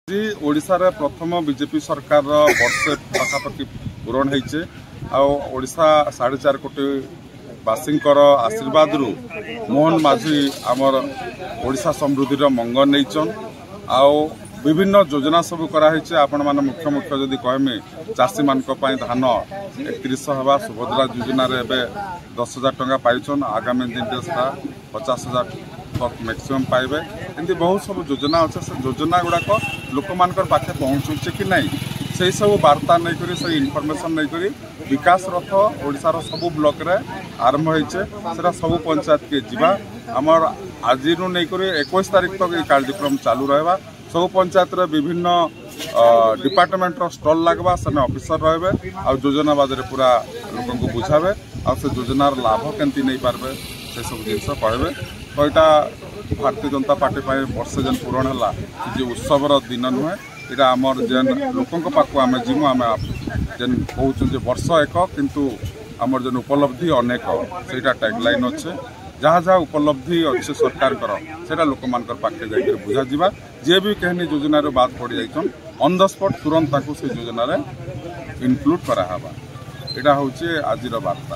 ओडिशा प्रथम बीजेपी सरकार वर्षे पाखापाखि पूरण होइछे ओडिशा 4.5 कोटी वासी आशीर्वाद रु मोहन माझी आमर ओडिशा समृद्धि मंग नहींचन आउ विभिन्न योजना सब कराई आपण मैंने मुख्य मुख्य जदि कहमी चाषी मान धान 3100 हवा सुभद्रा योजना 10,000 टंका पाइछन आगामी दिन 50,000 तक मैक्सिमम पाइबे एमती बहुत सब योजना अच्छे से योजना गुड़ाक लोक मान पाखे पहुँचे कि नहीं से सब वार्ता नहीं करी से इनफॉरमेशन नहीं करी विकास रथ ओडिशार सब ब्लॉक रे आरंभ होइछे सेरा सब पंचायत के जीवा आमर आज नहीं करी 21 तारीख तक ये कार्यक्रम चालू रहबा सब पंचायत रे विभिन्न डिपार्टमेंट स्टॉल लगवा से ऑफिसर रहे आ योजना बादरे पूरा लोक को बुझावे आ से योजनार लाभ केमती नहीं पारबे से सब जिनस कहबे तो यहाँ भारतीय जनता पार्टी वर्षे जेन पूरण है जे उत्सवर दिन नुहे यहाँ आमर जेन लोकों पाक आम जीमु आम जेन कहूँ वर्ष एक किंतु आमर जेन उपलब्धि अनेक से टैगलाइन अच्छे जहाँ जहाँ उपलब्धि अच्छे सरकार से लोक मान पाखे जाकर बुझा जा जे भी कहनी योजना बात पड़ जाइछन ऑन द स्पॉट तुरंत से योजना इनक्लूड करावा यहाँ हूँ आज वार्ता।